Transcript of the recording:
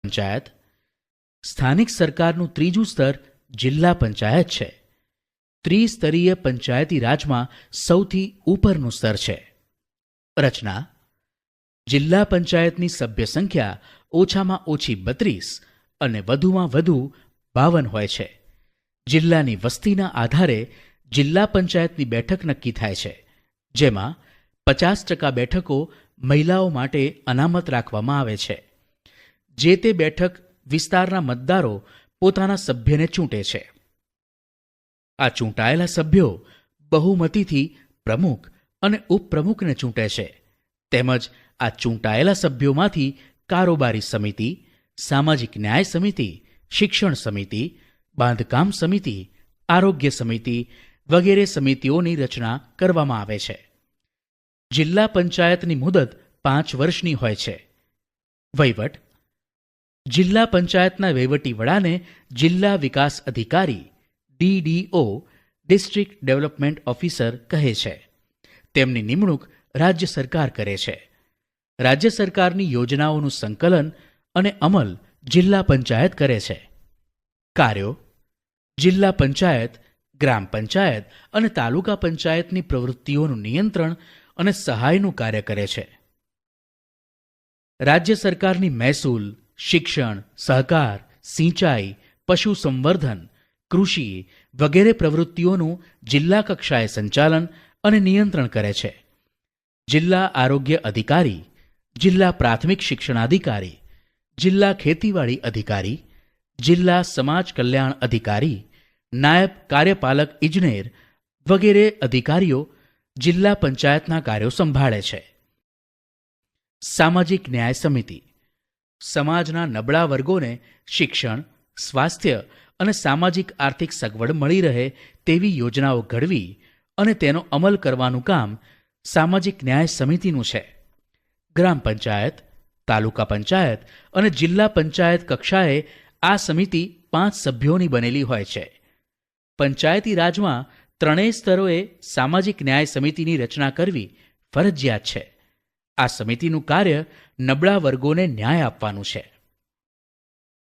પંચાયત. સ્થાનિક સરકારનું ત્રીજું સ્તર જિલ્લા પંચાયત છે. ત્રિસ્તરીય પંચાયતી રાજમાં સૌથી ઉપરનું સ્તર છે. રચના: જિલ્લા પંચાયતની સભ્ય સંખ્યા ઓછામાં ઓછી 32 અને વધુમાં વધુ 52 હોય છે. જિલ્લાની વસ્તીના આધારે જિલ્લા પંચાયતની બેઠક નક્કી થાય છે, જેમાં 50% બેઠકો મહિલાઓ માટે અનામત રાખવામાં આવે છે. જે તે બેઠક વિસ્તારના મતદારો પોતાના સભ્યને ચૂંટે છે. આ ચૂંટાયેલા સભ્યો બહુમતીથી પ્રમુખ અને ઉપપ્રમુખને ચૂંટે છે. તેમજ આ ચૂંટાયેલા સભ્યોમાંથી કારોબારી સમિતિ, સામાજિક ન્યાય સમિતિ, શિક્ષણ સમિતિ, બાંધકામ સમિતિ, આરોગ્ય સમિતિ વગેરે સમિતિઓની રચના કરવામાં આવે છે. જિલ્લા પંચાયતની મુદત 5 વર્ષની હોય છે. વહીવટ: જિલ્લા પંચાયતના વહીવટી વડાને જિલ્લા વિકાસ અધિકારી DDO ડિસ્ટ્રિક્ટ ડેવલપમેન્ટ ઓફિસર કહે છે. તેમની નિમણૂક રાજ્ય સરકાર કરે છે. રાજ્ય સરકારની યોજનાઓનું સંકલન અને અમલ જિલ્લા પંચાયત કરે છે. કાર્યો: જિલ્લા પંચાયત ગ્રામ પંચાયત અને તાલુકા પંચાયતની પ્રવૃત્તિઓનું નિયંત્રણ અને સહાયનું કાર્ય કરે છે. રાજ્ય સરકારની મહેસૂલ, શિક્ષણ, સહકાર, સિંચાઈ, પશુ સંવર્ધન, કૃષિ વગેરે પ્રવૃત્તિઓનું જિલ્લા કક્ષાએ સંચાલન અને નિયંત્રણ કરે છે. જિલ્લા આરોગ્ય અધિકારી, જિલ્લા પ્રાથમિક શિક્ષણાધિકારી, જિલ્લા ખેતીવાડી અધિકારી, જિલ્લા સમાજ કલ્યાણ અધિકારી, નાયબ કાર્યપાલક ઇજનેર વગેરે અધિકારીઓ જિલ્લા પંચાયતના કાર્યો સંભાળે છે. સામાજિક ન્યાય સમિતિ સમાજના નબળા વર્ગોને શિક્ષણ, સ્વાસ્થ્ય અને સામાજિક આર્થિક સગવડ મળી રહે તેવી યોજનાઓ ઘડવી અને તેનો અમલ કરવાનું કામ સામાજિક ન્યાય સમિતિનું છે. ગ્રામ પંચાયત, તાલુકા પંચાયત અને જિલ્લા પંચાયત કક્ષાએ આ સમિતિ 5 સભ્યોની બનેલી હોય છે. પંચાયતી રાજમાં 3 સ્તરોએ સામાજિક ન્યાય સમિતિની રચના કરવી ફરજિયાત છે. આ સમિતિનું કાર્ય નબળા વર્ગોને ન્યાય આપવાનું છે.